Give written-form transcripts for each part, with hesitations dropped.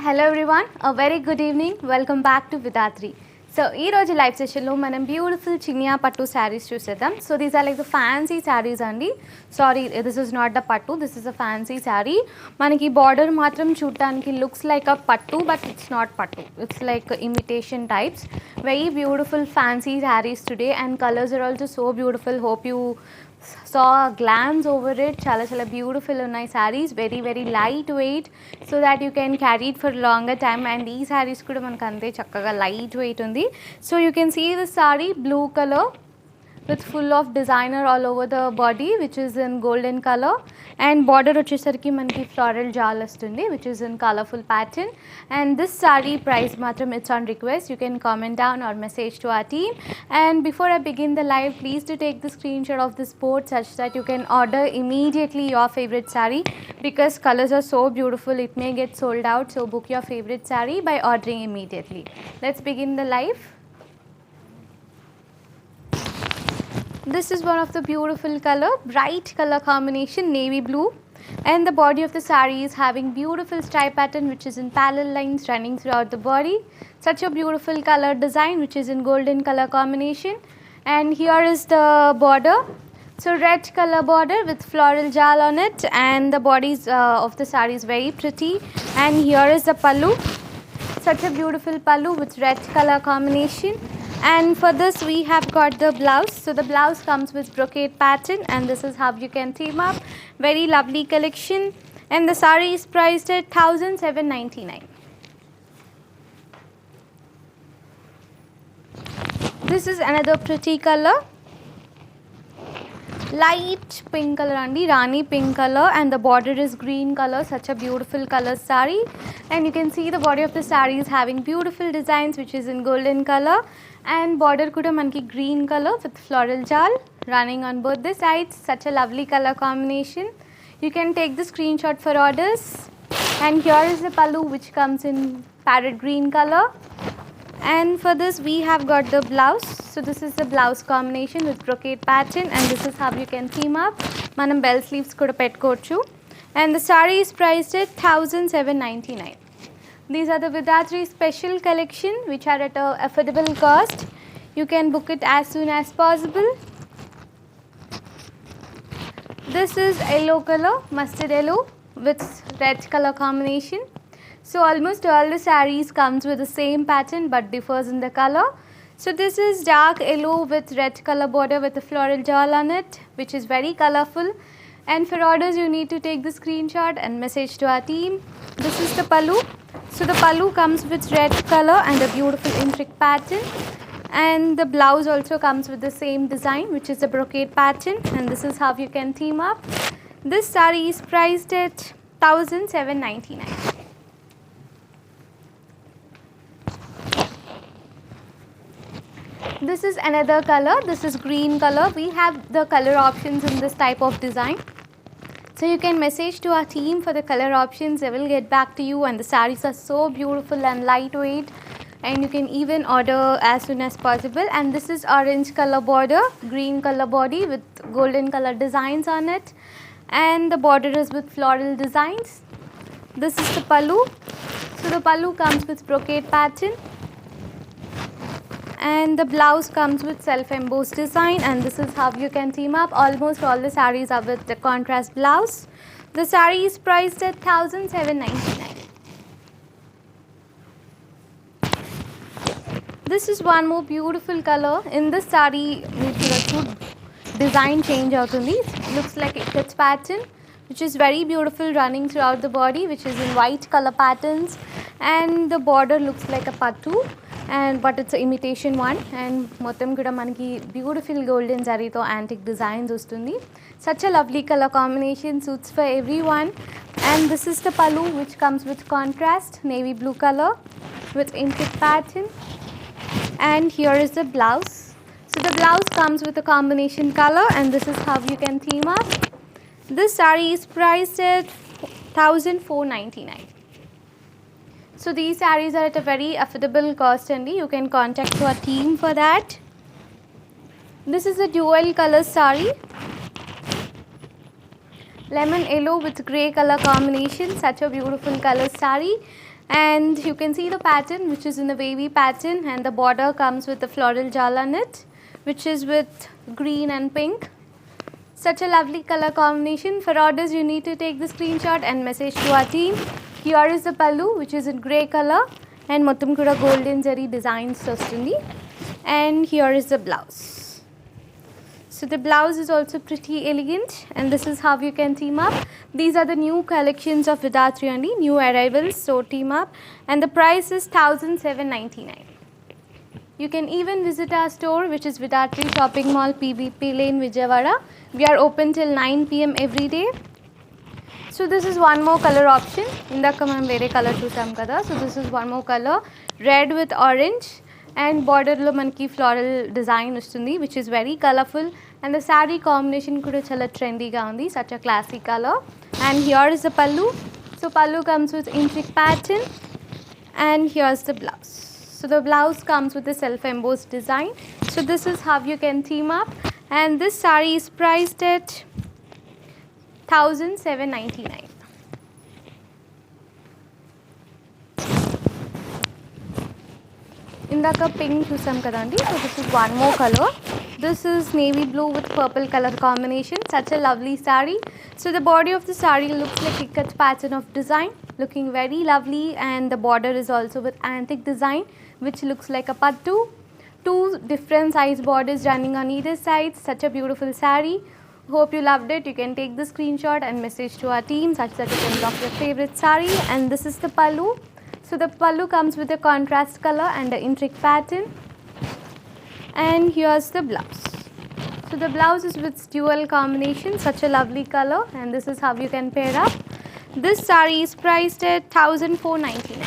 Hello everyone, very good evening. Welcome back to Vidhatri. So ఈ రోజు live సెషన్లో మనం బ్యూటిఫుల్ చినియా పట్టు శారీస్ చూసేద్దాం. So these are like the fancy saris అండి. Sorry, this is not the pattu, this is a fancy sari. మనకి border మాత్రం చూడటానికి looks like a pattu, but it's not pattu, it's like imitation types. Very beautiful fancy saris today and colours are also so beautiful. Hope you saw a glance over it. Chala beautiful unnai sarees, very light weight, so that you can carry it for longer time. And ee sarees kuda manaku ante chakkaga light weight undi. So you can see the saree blue color with full of designer all over the body, which is in golden color, and border vachesariki manaki floral jal vastundi, which is in colorful pattern. And this saree price matram it's on request. You can comment down or message to our team. And before I begin the live, please do take the screenshot of this board such that you can order immediately your favorite saree, because colors are so beautiful it may get sold out. So book your favorite saree by ordering immediately. Let's begin the live. This is one of the beautiful color, bright color combination, navy blue, and the body of the saree is having beautiful stripe pattern which is in parallel lines running throughout the body. Such a beautiful color design which is in golden color combination. And here is the border. So red color border with floral jal on it, and the bodies of the saree is very pretty. And here is the pallu. Such a beautiful pallu with red color combination. And for this we have got the blouse. So the blouse comes with brocade pattern, and this is how you can team up. Very lovely collection, and the saree is priced at 1799. This is another pretty color, light pink color andi, rani pink color, and the border is green color. Such a beautiful color saree. And you can see the body of the saree is having beautiful designs which is in golden color, and border kuda manki green color with floral jal running on both the sides. Such a lovely color combination. You can take the screenshot for orders. And here is the pallu which comes in parrot green color. And for this we have got the blouse. So this is the blouse combination with brocade pattern, and this is how you can team up. Manam bell sleeves kuda petkochu. And the saree is priced at 1799. These are the Vidatri special collection which are at a affordable cost. You can book it as soon as possible. This is yellow color, mustard yellow with red color combination. So almost all the sarees comes with the same pattern but differs in the color. So this is dark yellow with red color border with a floral jal on it, which is very colorful. And for orders you need to take the screenshot and message to our team. This is the pallu. So the pallu comes with red color and a beautiful intricate pattern, and the blouse also comes with the same design which is a brocade pattern, and this is how you can team up. This saree is priced at 1799. This is another color. This is green color. We have the color options in this type of design. So you can message to our team for the color options. They will get back to you, and the sarees are so beautiful and lightweight, and you can even order as soon as possible. And this is orange color border, green color body with golden color designs on it, and the border is with floral designs. This is the pallu. So the pallu comes with brocade pattern, and the blouse comes with self-embossed design, and this is how you can team up. Almost all the sarees are with the contrast blouse. The saree is priced at 1799. This is one more beautiful color. In this saree design change avutundi. Looks like it's pattern which is very beautiful running throughout the body, which is in white color patterns, and the border looks like a pattu, and but it's an imitation one, and మొత్తం కూడా మనకి beautiful golden జరీతో antique designs వస్తుంది. Such a lovely color combination, suits for everyone. And this is the pallu which comes with contrast navy blue color with intricate pattern, and here is the blouse. So the blouse comes with a combination color, and this is how you can team up. This saree is priced at 1499. So these sarees are at a very affordable cost, and you can contact our team for that. This is a dual color saree, lemon yellow with grey color combination. Such a beautiful color saree. and you can see the pattern, which is in the wavy pattern, and the border comes with the floral jal on it, which is with green and pink. Such a lovely color combination. For orders you need to take the screenshot and message to our team. Here is the pallu, which is in grey color, and మొత్తం కూడా golden zari designs వస్తుంది, and here is the blouse. So the blouse is also pretty elegant, and this is how you can team up. These are the new collections of Vedantri andi, new arrivals, so team up, and the price is 1799. You can even visit our store, which is Vedantri Shopping Mall, PVP Lane, Vijayawada. We are open till 9 p.m. every day. So this is one more color option. Indaka manam vere color chusam kada. So this is one more color, red with orange, and border lo manki floral design ustundi, which is very colorful, and the saree combination kuda chala trendy ga undi, such a classic color. And here is the pallu. So pallu comes with intricate pattern, and here's the blouse. So the blouse comes with a self embossed design. So this is how you can team up, and this saree is priced at 1799. Indaka pink chusam kadandi. So this is one more color. This is navy blue with purple color combination. Such a lovely saree. So the body of the saree looks like ikat pattern of design, looking very lovely, and the border is also with antique design, which looks like a pattu. Two different size borders running on either side. Such a beautiful saree. Hope you loved it. You can take the screenshot and message to our team such that you can block your favorite saree. And this is the pallu. So the pallu comes with a contrast color and an intricate pattern. And here's the blouse. So the blouse is with dual combination, such a lovely color, and this is how you can pair up. This saree is priced at 1499.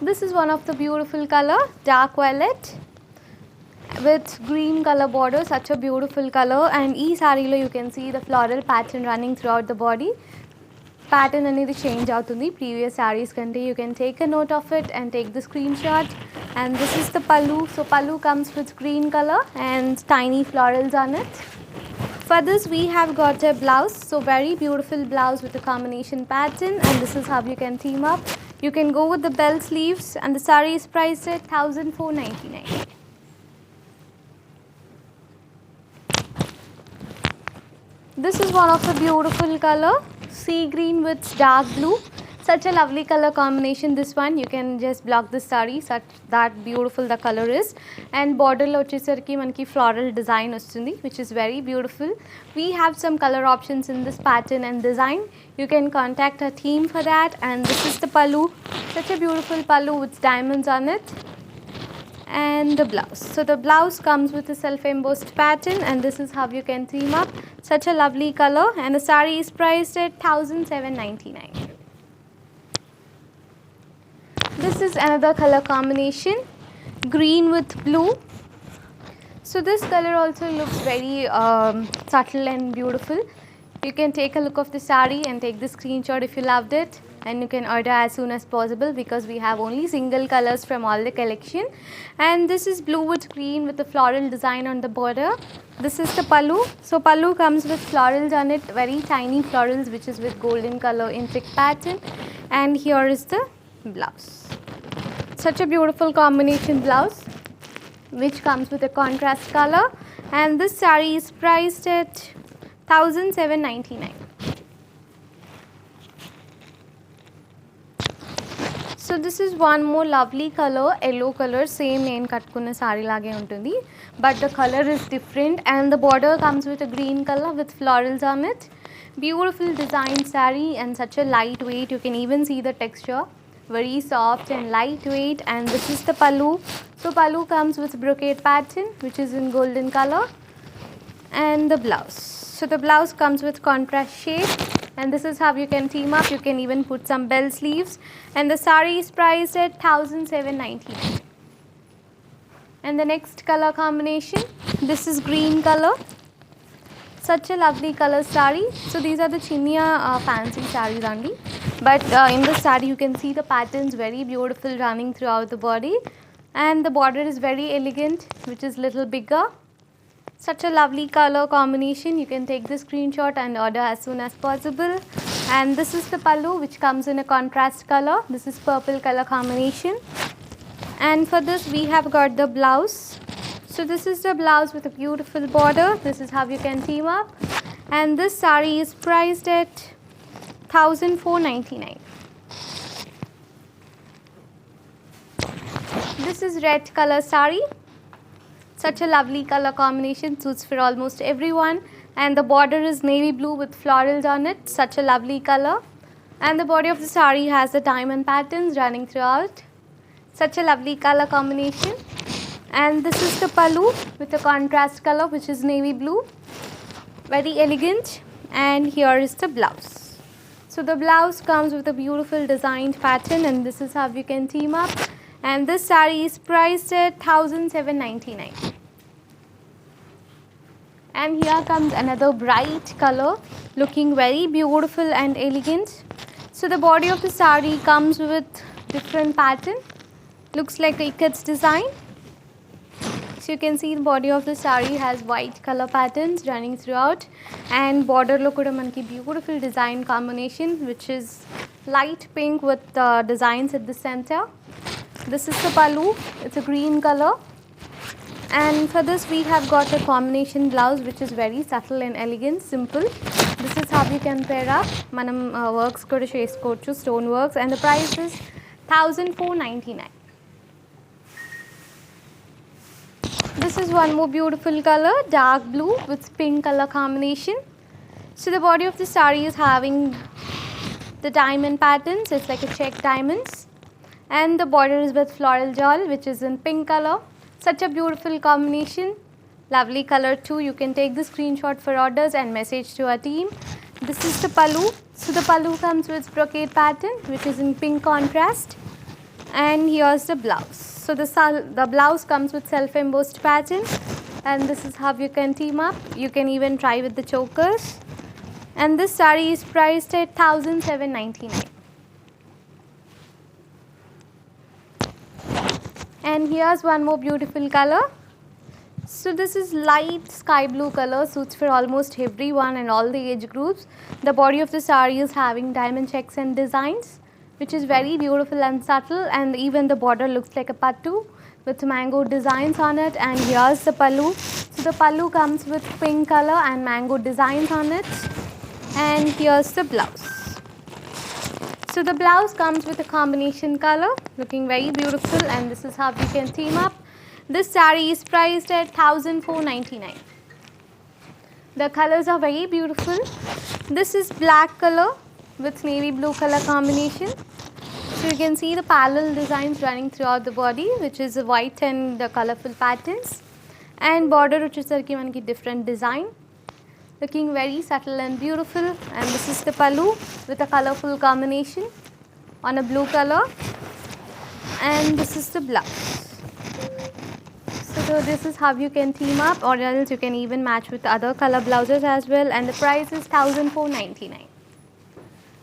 This is one of the beautiful color, dark violet with green color border, such a beautiful color, and ee saree lo you can see the floral pattern running throughout the body. Pattern anedi change avutundi previous sarees kante. You can take a note of it and take the screenshot. And this is the pallu. So pallu comes with green color and tiny florals on it. For this we have got a blouse, so very beautiful blouse with a combination pattern, and this is how you can team up. You can go with the bell sleeves, and the saree is priced at 1499. This is one of the beautiful color, sea green with dark blue. Such a lovely color combination. This one you can just block the saree, such that beautiful the color is. And border lo vachesariki manki floral design vastundi, which is very beautiful. We have some color options in this pattern and design. You can contact our team for that. And this is the pallu, such a beautiful pallu with diamonds on it, and the blouse. So the blouse comes with a self embossed pattern, and this is how you can team up. Such a lovely color, and the saree is priced at 1799. This is another color combination, green with blue. So this color also looks very subtle and beautiful. You can take a look of the saree and take the screenshot if you loved it, and you can order as soon as possible because we have only single colors from all the collection. And this is blue with green with the floral design on the border. This is the pallu. So pallu comes with florals on it, very tiny florals, which is with golden color intricate pattern. And here is the blouse. Such a beautiful combination blouse, which comes with a contrast color, and this saree is priced at 1799. So this is one more lovely color, yellow color, same name kattukunna saree lage untundi, but the color is different, and the border comes with a green color with florals on it. Beautiful design saree, and such a lightweight. You can even see the texture, very soft and lightweight. And this is the pallu. So pallu comes with brocade pattern, which is in golden color, and the blouse. So the blouse comes with contrast shade, and this is how you can team up. You can even put some bell sleeves, and the saree is priced at 1799. And the next color combination, this is green color, such a lovely color saree. So these are the chinia fancy sarees only, but in this saree you can see the patterns very beautiful running throughout the body, and the border is very elegant, which is little bigger. Such a lovely color combination. You can take the screenshot and order as soon as possible. And this is the pallu, which comes in a contrast color. This is purple color combination. And for this we have got the blouse. So this is the blouse with a beautiful border. This is how you can team up. And this saree is priced at 1499. This is red color saree. Such a lovely color combination, suits for almost everyone. And the border is navy blue with florals on it. Such a lovely color. And the body of the saree has the diamond patterns running throughout. Such a lovely color combination. And this is the pallu with a contrast color, which is navy blue. Very elegant. And here is the blouse. So the blouse comes with a beautiful designed pattern, and this is how you can team up. And this saree is priced at 1799. And here comes another bright color, looking very beautiful and elegant. So the body of the saree comes with different pattern. Looks like a ikat design. So you can see the body of the saree has white color patterns running throughout, and border lo kuda manaki beautiful design combination, which is light pink with designs at the center. This is the pallu. It's a green color. And for this we have got a combination blouse, which is very subtle and elegant, simple. This is how you can pair up. Manam works kuda chesukochu, stone works, and the price is 1499. This is one more beautiful color, dark blue with pink color combination. So the body of the saree is having the diamond patterns. It's like a check diamonds. And the border is with floral jewel, which is in pink color. Such a beautiful combination. Lovely color too. You can take the screenshot for orders and message to our team. This is the pallu. So the pallu comes with brocade pattern, which is in pink contrast. And here's the blouse. So the blouse comes with self-embossed pattern, and this is how you can team up. You can even try with the chokers. And this saree is priced at 1799. And here's one more beautiful color. So this is light sky blue color, suits for almost everyone and all the age groups. The body of the saree is having diamond checks and designs, which is very beautiful and subtle, and even the border looks like a pattu with mango designs on it. And here's the pallu. So the pallu comes with pink color and mango designs on it. And here's the blouse. So the blouse comes with a combination color, looking very beautiful, and this is how you can team up. This saree is priced at 1499. The colors are very beautiful. This is black color with navy blue color combination. So you can see the parallel designs running throughout the body, which is a white and the colorful patterns, and border which is manaki different design, looking very subtle and beautiful. And this is the pallu with a colorful combination on a blue color, and this is the blouse. So this is how you can team up, or else you can even match with other color blouses as well, and the price is 1499.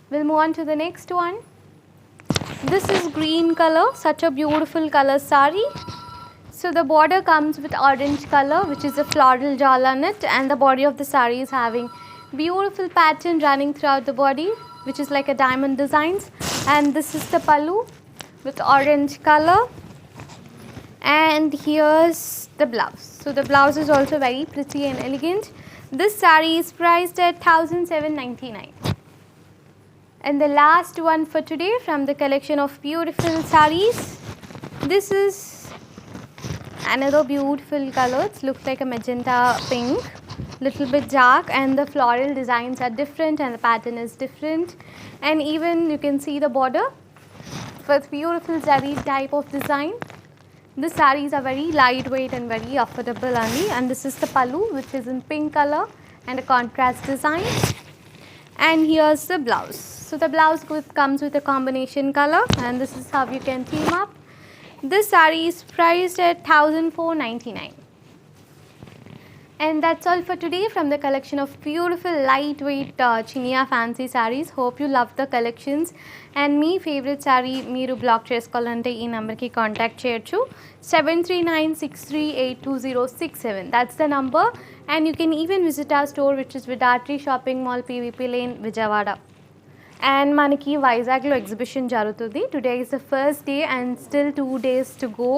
We'll move on to the next one. This is green color, such a beautiful color saree. So the border comes with orange color, which is a floral jewel on it, and the body of the saree is having beautiful pattern running throughout the body, which is like a diamond designs. And this is the pallu with orange color, and here's the blouse. So the blouse is also very pretty and elegant. This saree is priced at 1799. And the last one for today from the collection of beautiful sarees. This is another beautiful color. It looks like a magenta pink, little bit dark, and the floral designs are different and the pattern is different. And even you can see the border with beautiful zari type of design. The sarees are very lightweight and very affordable only. And this is the pallu, which is in pink color and a contrast design. And here's the blouse. So the blouse comes with a combination color, and this is how you can team up. This saree is priced at 1499. And that's all for today from the collection of beautiful lightweight chinia fancy sarees. Hope you love the collections. And me favorite saree మీరు black చేసుకోవాలంటే ఈ నెంబర్కి contact చేయొచ్చు 7396382067. That's the number. And you can even visit our store, which is Vidatri Shopping Mall, PVP Lane, Vijayawada. And మనకి వైజాగ్లో exhibition జరుగుతుంది. Today is the first day and still 2 days to go.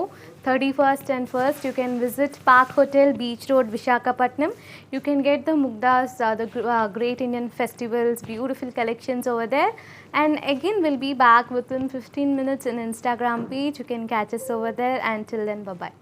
31st and 1st you can visit Park Hotel, Beach Road, Visakhapatnam. You can get the Mugdas, the Great Indian Festivals, beautiful collections over there. And again we'll be back within 15 minutes in Instagram page. You can catch us over there. Until then, bye bye.